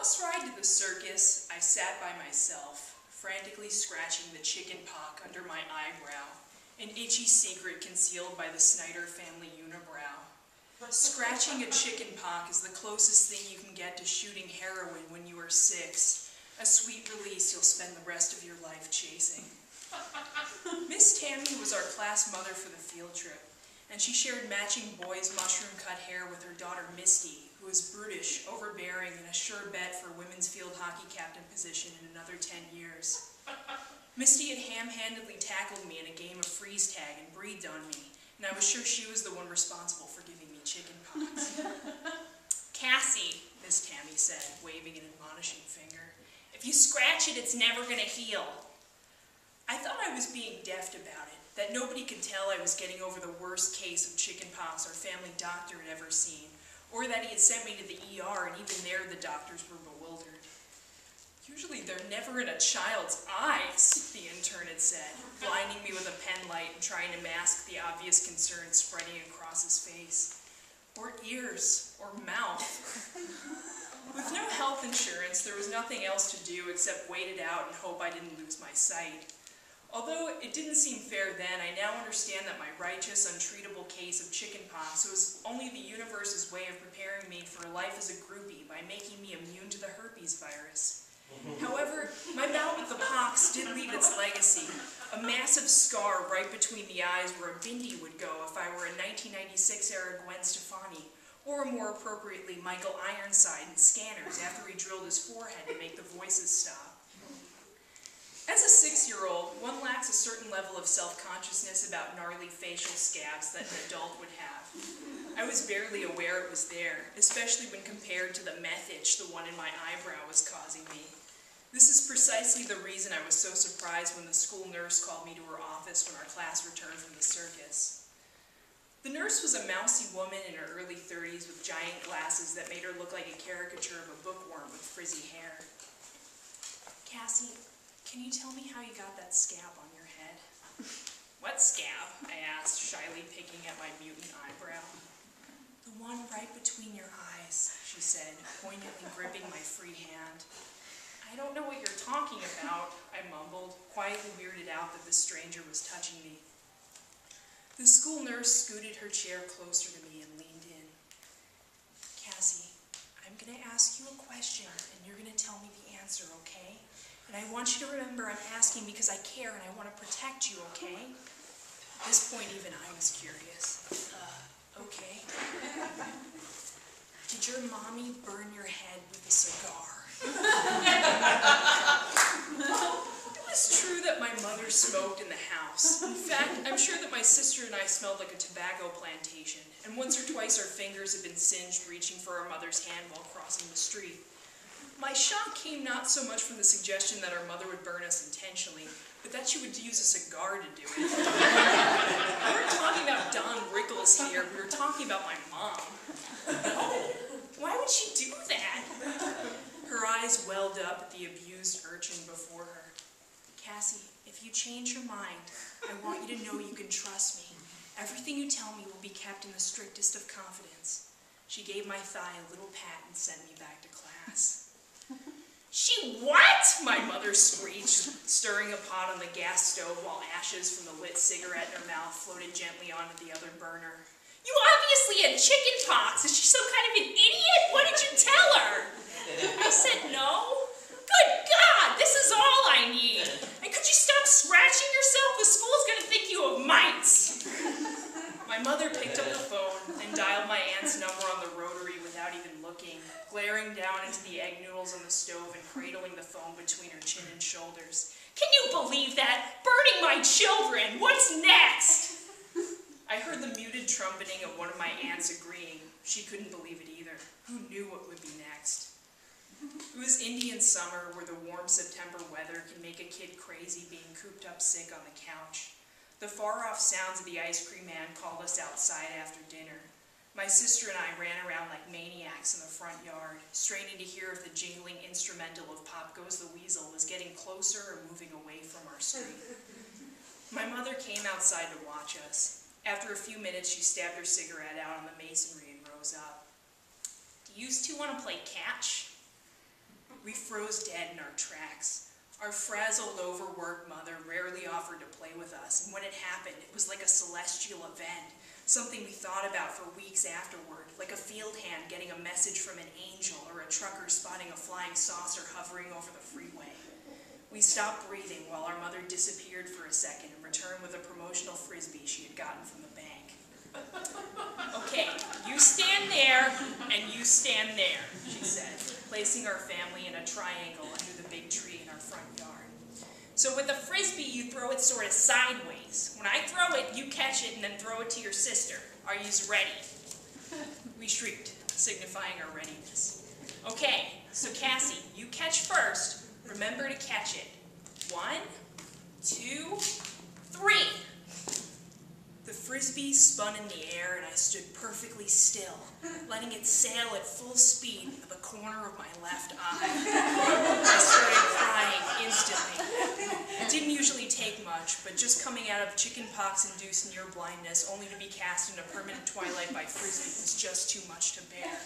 bus ride to the circus, I sat by myself, frantically scratching the chicken pock under my eyebrow, an itchy secret concealed by the Sneider family unibrow. Scratching a chicken pock is the closest thing you can get to shooting heroin when you are 6, a sweet release you'll spend the rest of your life chasing. Miss Tammy was our class mother for the field trip, and she shared matching boys' mushroom-cut hair with her daughter Misty, who was brutish, overbearing, and a sure bet for women's field hockey captain position in another 10 years. Misty had ham-handedly tackled me in a game of freeze tag and breathed on me, and I was sure she was the one responsible for giving me chicken pox. "Cassie," Miss Tammy said, waving an admonishing finger, "if you scratch it, it's never going to heal." I thought I was being deft about it, that nobody could tell I was getting over the worst case of chicken pox our family doctor had ever seen, or that he had sent me to the ER, and even there the doctors were bewildered. "Usually they're never in a child's eyes," the intern had said, blinding me with a pen light and trying to mask the obvious concern spreading across his face. Or ears, or mouth. With no health insurance, there was nothing else to do except wait it out and hope I didn't lose my sight. Although it didn't seem fair then, I now understand that my righteous, untreatable case of chickenpox was only the universe's way of preparing me for a life as a groupie by making me immune to the herpes virus. However, my bout with the pox did leave its legacy, a massive scar right between the eyes where a bindi would go if I were a 1996-era Gwen Stefani, or more appropriately Michael Ironside in Scanners after he drilled his forehead to make the voices stop. As a 6-year-old, one lacks a certain level of self-consciousness about gnarly facial scabs that an adult would have. I was barely aware it was there, especially when compared to the meth itch the one in my eyebrow was causing me. This is precisely the reason I was so surprised when the school nurse called me to her office when our class returned from the circus. The nurse was a mousy woman in her early 30s with giant glasses that made her look like a caricature of a bookworm with frizzy hair. "Cassie, can you tell me how you got that scab on your head?" "What scab?" I asked, shyly picking at my mutant eyebrow. "The one right between your eyes," she said, poignantly gripping my free hand. "I don't know what you're talking about," I mumbled, quietly weirded out that the stranger was touching me. The school nurse scooted her chair closer to me and leaned in. "Cassie, I'm going to ask you a question, and you're going to tell me the answer, okay? And I want you to remember I'm asking because I care and I want to protect you, okay?" At this point, even I was curious. Okay. "Did your mommy burn your head with a cigar?" It was true that my mother smoked in the house. In fact, I'm sure that my sister and I smelled like a tobacco plantation, and once or twice our fingers had been singed reaching for our mother's hand while crossing the street. My shock came not so much from the suggestion that our mother would burn us intentionally, but that she would use a cigar to do it. We weren't talking about Don Rickles here, we were talking about my mom. No, why would she do that? Her eyes welled up at the abused urchin before her. "Cassie, if you change your mind, I want you to know you can trust me. Everything you tell me will be kept in the strictest of confidence." She gave my thigh a little pat and sent me back to class. "She what?" my mother screeched, stirring a pot on the gas stove while ashes from the lit cigarette in her mouth floated gently onto the other burner. "You obviously had chicken pox. Is she some kind of an idiot? What did you tell her?" I said no. "Good God, this is all I need. And could you stop scratching yourself? The school's going to think you have mites." My mother picked up the phone and dialed my aunt's number on the rotary without even looking, glaring down into the egg noodles on the stove and cradling the phone between her chin and shoulders. "Can you believe that? Burning my children! What's next?" I heard the muted trumpeting of one of my aunts agreeing. She couldn't believe it either. Who knew what would be next? It was Indian summer, where the warm September weather can make a kid crazy being cooped up sick on the couch. The far-off sounds of the ice cream man called us outside after dinner. My sister and I ran around like maniacs in the front yard, straining to hear if the jingling instrumental of Pop Goes the Weasel was getting closer or moving away from our street. My mother came outside to watch us. After a few minutes, she stabbed her cigarette out on the masonry and rose up. "Do you two want to play catch?" We froze dead in our tracks. Our frazzled, overworked mother rarely offered to play with us, and when it happened, it was like a celestial event, something we thought about for weeks afterward, like a field hand getting a message from an angel or a trucker spotting a flying saucer hovering over the freeway. We stopped breathing while our mother disappeared for a second and returned with a promotional frisbee she had gotten from the bank. "Okay, you stand there, and you stand there," she said, placing our family in a triangle under the big tree in our front yard. "So with a frisbee, you throw it sort of sideways. When I throw it, you catch it and then throw it to your sister. Are yous ready?" We shrieked, signifying our readiness. "Okay, so Cassie, you catch first. Remember to catch it. 1, 2, 3. The frisbee spun in the air and I stood perfectly still, letting it sail at full speed into the corner of my left eye. I started crying instantly. It didn't usually take much, but just coming out of chickenpox-induced near blindness only to be cast into permanent twilight by frisbee was just too much to bear.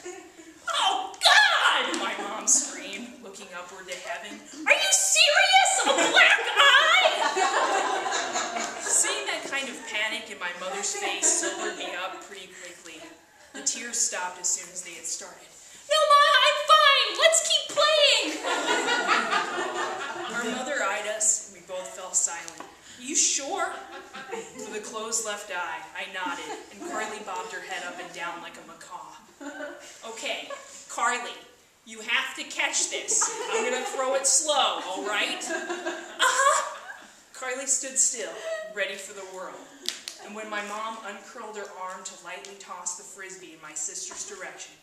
"Oh, God!" my mom screamed, looking upward to heaven. "Are you serious? A black eye?" Seeing that kind of panic in my mother's face sobered me up pretty quickly. The tears stopped as soon as they had started. "No, Ma, I'm fine. Let's keep playing." Our mother eyed us, and we both fell silent. "Are you sure?" With a closed left eye, I nodded, and Carly bobbed her head up and down like a macaw. "Okay, Carly, you have to catch this. I'm going to throw it slow, all right?" "Uh-huh." Carly stood still, ready for the whirl, and when my mom uncurled her arm to lightly toss the frisbee in my sister's direction,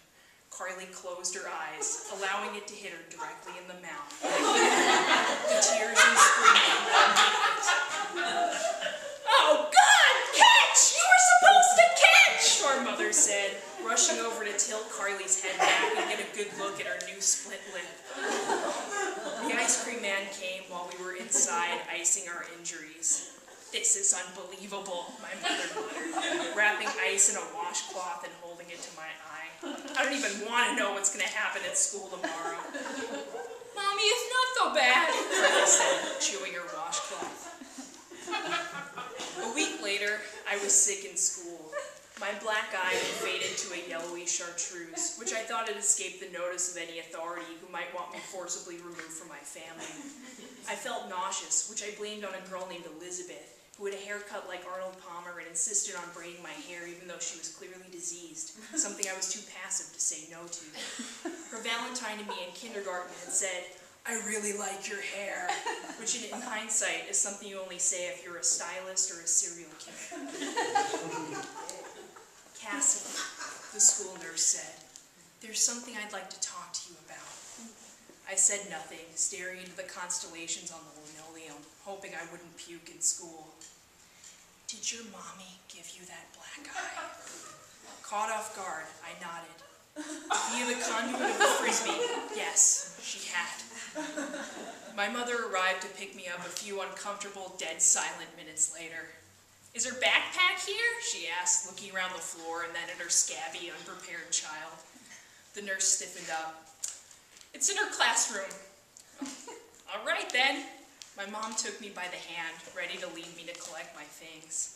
Carly closed her eyes, allowing it to hit her directly in the mouth. The tears and screaming immediate. "Oh, God, catch! You were supposed to catch!" our mother said, rushing over to tilt Carly's head back and get a good look at her new split lip. The ice cream man came while we were inside icing our injuries. "This is unbelievable," my mother muttered, wrapping ice in a washcloth and holding it to my eye. "I don't even want to know what's going to happen at school tomorrow." "Mommy, it's not so bad," Carly said, chewing her washcloth. A week later, I was sick in school. My black eye had faded to a yellowy chartreuse, which I thought had escaped the notice of any authority who might want me forcibly removed from my family. I felt nauseous, which I blamed on a girl named Elizabeth, who had a haircut like Arnold Palmer and insisted on braiding my hair even though she was clearly diseased, something I was too passive to say no to. Her Valentine to me in kindergarten had said, "I really like your hair," which in hindsight is something you only say if you're a stylist or a serial killer. "Cassie," the school nurse said, "there's something I'd like to talk to you about." I said nothing, staring into the constellations on the linoleum, hoping I wouldn't puke in school. "Did your mommy give you that black eye?" Caught off guard, I nodded. Via the conduit of the frisbee, yes, she had. My mother arrived to pick me up a few uncomfortable, dead silent minutes later. "Is her backpack here?" she asked, looking around the floor and then at her scabby, unprepared child. The nurse stiffened up. "It's in her classroom." "All right, then." My mom took me by the hand, ready to lead me to collect my things.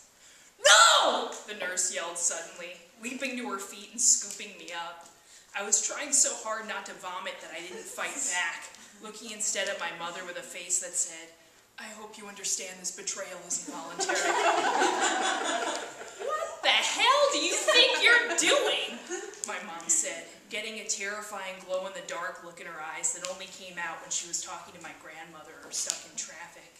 "No!" the nurse yelled suddenly, leaping to her feet and scooping me up. I was trying so hard not to vomit that I didn't fight back, looking instead at my mother with a face that said, "I hope you understand this betrayal isn't voluntary." "What the hell do you think you're doing?" my mom said, getting a terrifying glow-in-the-dark look in her eyes that only came out when she was talking to my grandmother or stuck in traffic.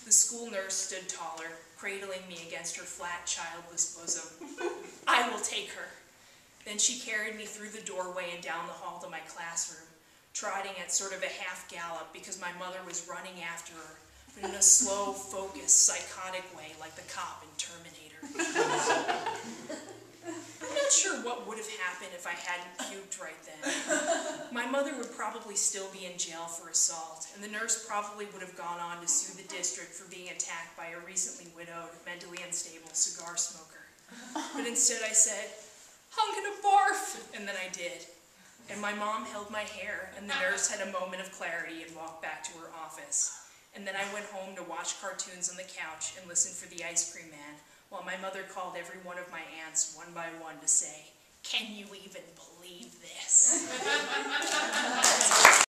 The school nurse stood taller, cradling me against her flat, childless bosom. "I will take her." Then she carried me through the doorway and down the hall to my classroom, trotting at sort of a half-gallop because my mother was running after her, but in a slow, focused, psychotic way like the cop in Terminator. I'm not sure what would have happened if I hadn't puked right then. My mother would probably still be in jail for assault, and the nurse probably would have gone on to sue the district for being attacked by a recently widowed, mentally unstable cigar smoker. But instead I said, "I'm gonna barf," and then I did. And my mom held my hair, and the nurse had a moment of clarity and walked back to her office. And then I went home to watch cartoons on the couch and listen for the ice cream man, while my mother called every one of my aunts one by one to say, "Can you even believe this?"